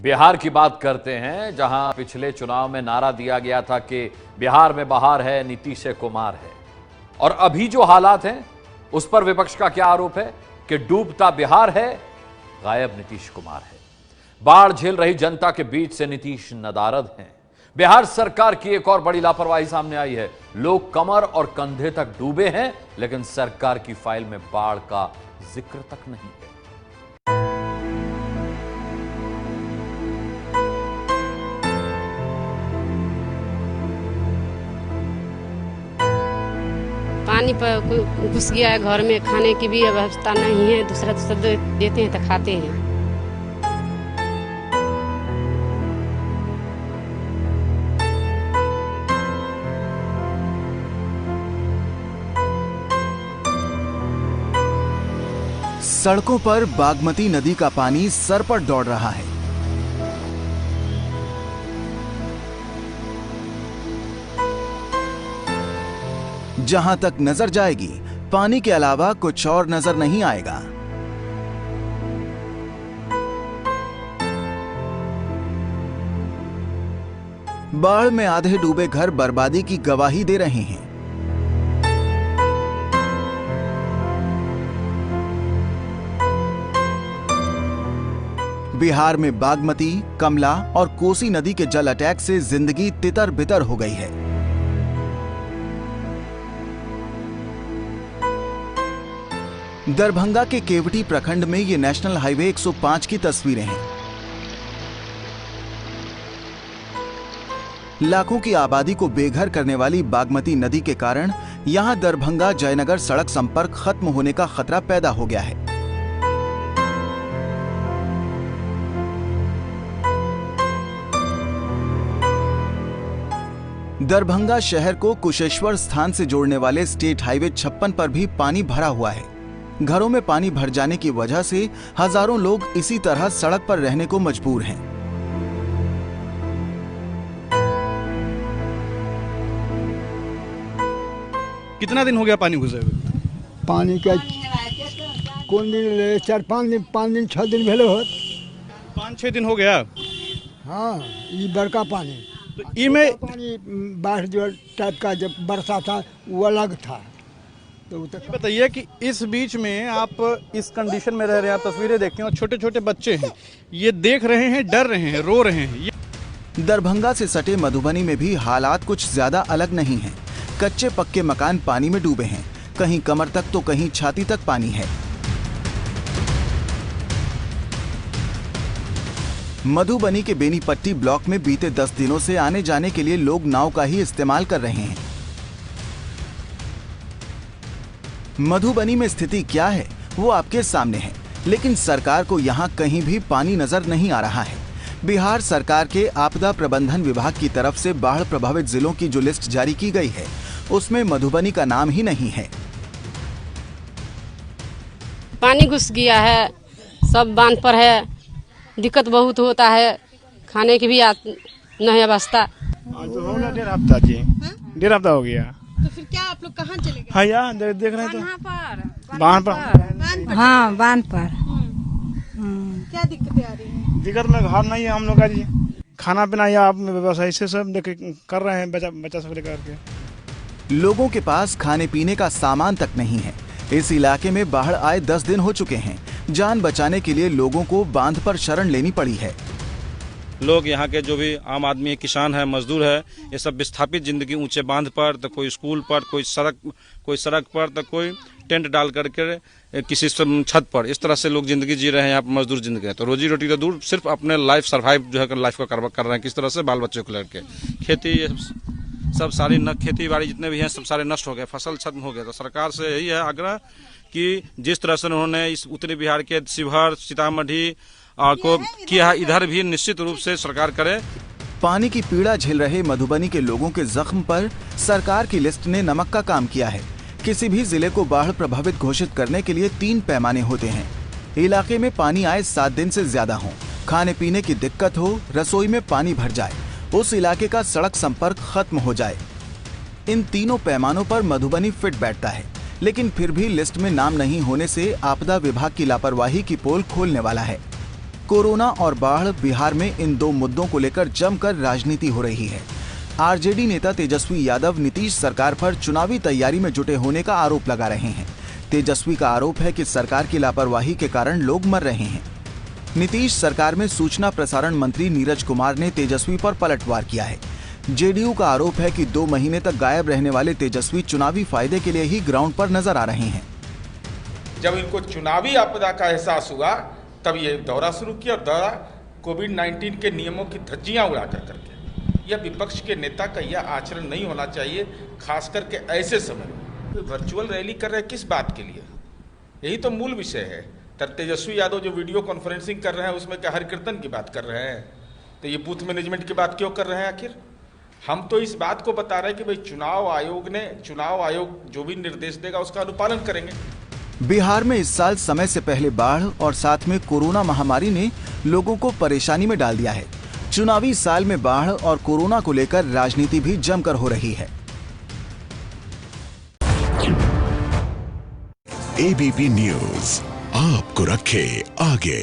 बिहार की बात करते हैं, जहां पिछले चुनाव में नारा दिया गया था कि बिहार में बहार है, नीतीश कुमार है। और अभी जो हालात हैं उस पर विपक्ष का क्या आरोप है कि डूबता बिहार है, गायब नीतीश कुमार है। बाढ़ झेल रही जनता के बीच से नीतीश नदारद हैं। बिहार सरकार की एक और बड़ी लापरवाही सामने आई है। लोग कमर और कंधे तक डूबे हैं, लेकिन सरकार की फाइल में बाढ़ का जिक्र तक नहीं है। पानी पर घुस गया है, घर में खाने की भी व्यवस्था नहीं है। दूसरा देते हैं तो खाते हैं। सड़कों पर बागमती नदी का पानी सर पर दौड़ रहा है। जहां तक नजर जाएगी, पानी के अलावा कुछ और नजर नहीं आएगा। बाढ़ में आधे डूबे घर बर्बादी की गवाही दे रहे हैं। बिहार में बागमती, कमला और कोसी नदी के जल अटैक से जिंदगी तितर बितर हो गई है। दरभंगा के केवटी प्रखंड में ये नेशनल हाईवे 105 की तस्वीरें हैं। लाखों की आबादी को बेघर करने वाली बागमती नदी के कारण यहां दरभंगा जयनगर सड़क संपर्क खत्म होने का खतरा पैदा हो गया है। दरभंगा शहर को कुशेश्वर स्थान से जोड़ने वाले स्टेट हाईवे 56 पर भी पानी भरा हुआ है। घरों में पानी भर जाने की वजह से हजारों लोग इसी तरह सड़क पर रहने को मजबूर हैं। कितना दिन हो गया पानी घुसे हुए? पानी का कौन दिन 4-5 दिन 5 दिन 6 दिन भेलो होत। 5-6 दिन हो गया। हाँ, ये बड़का पानी तो इमे पानी बाढ़ जो टाइप का जब बरसा था वो अलग था। तो बताइए कि इस बीच में आप इस कंडीशन में रह रहे हैं, आप तस्वीरें देखते हैं और छोटे छोटे बच्चे हैं, ये देख रहे हैं, डर रहे हैं, रो रहे हैं। दरभंगा से सटे मधुबनी में भी हालात कुछ ज्यादा अलग नहीं हैं। कच्चे पक्के मकान पानी में डूबे हैं, कहीं कमर तक तो कहीं छाती तक पानी है। मधुबनी के बेनीपट्टी ब्लॉक में बीते 10 दिनों से आने जाने के लिए लोग नाव का ही इस्तेमाल कर रहे हैं। मधुबनी में स्थिति क्या है वो आपके सामने है, लेकिन सरकार को यहाँ कहीं भी पानी नजर नहीं आ रहा है। बिहार सरकार के आपदा प्रबंधन विभाग की तरफ से बाढ़ प्रभावित जिलों की जो लिस्ट जारी की गई है, उसमें मधुबनी का नाम ही नहीं है। पानी घुस गया है, सब बांध पर है, दिक्कत बहुत होता है, खाने की भी नहीं अवस्था। डेढ़ हफ्ता हो गया। तो फिर क्या आप लोग कहाँ चले गए? हाँ यार देख रहे हैं तो बांध पर। हाँ, बांध पर। क्या दिक्कतें आ रही हैं? दिक्कत में घर नहीं है हम लोग का जी। खाना पीना या आप व्यवसाय से सब देख कर रहे हैं, बच्चा सब लेकर के। लोगों के पास खाने पीने का सामान तक नहीं है। इस इलाके में बाढ़ आए 10 दिन हो चुके हैं। जान बचाने के लिए लोगों को बांध पर शरण लेनी पड़ी है। लोग यहाँ के जो भी आम आदमी है, किसान है, मजदूर है, ये सब विस्थापित जिंदगी ऊंचे बांध पर, तो कोई स्कूल पर, कोई सड़क पर, तो कोई टेंट डाल करके किसी छत पर, इस तरह से लोग जिंदगी जी रहे हैं। यहाँ पर मजदूर जिंदगी है, तो रोजी रोटी तो दूर, सिर्फ अपने लाइफ सर्वाइव जो है लाइफ को कर रहे हैं। किस तरह से बाल बच्चों को लेकर खेती सब सारी खेती बाड़ी जितने भी हैं सब सारे नष्ट हो गए, फसल खत्म हो गया। तो सरकार से यही है आग्रह कि जिस तरह से उन्होंने इस उत्तरी बिहार के शिवहर, सीतामढ़ी को किया, इधर भी निश्चित रूप से सरकार करे। पानी की पीड़ा झेल रहे मधुबनी के लोगों के जख्म पर सरकार की लिस्ट ने नमक का काम किया है। किसी भी जिले को बाढ़ प्रभावित घोषित करने के लिए 3 पैमाने होते हैं। इलाके में पानी आए 7 दिन से ज्यादा हो, खाने पीने की दिक्कत हो, रसोई में पानी भर जाए, उस इलाके का सड़क संपर्क खत्म हो जाए। इन तीनों पैमानों पर मधुबनी फिट बैठता है, लेकिन फिर भी लिस्ट में नाम नहीं होने से आपदा विभाग की लापरवाही की पोल खोलने वाला है। कोरोना और बाढ़ बिहार में इन दो मुद्दों को लेकर जमकर राजनीति हो रही है। आरजेडी नेता तेजस्वी यादव नीतीश सरकार पर चुनावी तैयारी में जुटे होने का आरोप लगा रहे हैं। तेजस्वी का आरोप है कि सरकार की लापरवाही के कारण लोग मर रहे हैं। नीतीश सरकार में सूचना प्रसारण मंत्री नीरज कुमार ने तेजस्वी पर पलटवार किया है। जेडीयू का आरोप है कि 2 महीने तक गायब रहने वाले तेजस्वी चुनावी फायदे के लिए ही ग्राउंड पर नजर आ रहे हैं। जब इनको चुनावी आपदा का एहसास हुआ तब ये दौरा शुरू किया और दौरा कोविड-19 के नियमों की धज्जियां उड़ा करके। यह विपक्ष के नेता का यह आचरण नहीं होना चाहिए, खास करके ऐसे समय में। वर्चुअल रैली कर रहे हैं किस बात के लिए? यही तो मूल विषय है। तब तेजस्वी यादव जो वीडियो कॉन्फ्रेंसिंग कर रहे हैं उसमें क्या हर कीर्तन की बात कर रहे हैं? तो ये बूथ मैनेजमेंट की बात क्यों कर रहे हैं आखिर? हम तो इस बात को बता रहे हैं कि भाई चुनाव आयोग जो भी निर्देश देगा उसका अनुपालन करेंगे। बिहार में इस साल समय से पहले बाढ़ और साथ में कोरोना महामारी ने लोगों को परेशानी में डाल दिया है। चुनावी साल में बाढ़ और कोरोना को लेकर राजनीति भी जमकर हो रही है। एबीपी न्यूज आपको रखे आगे।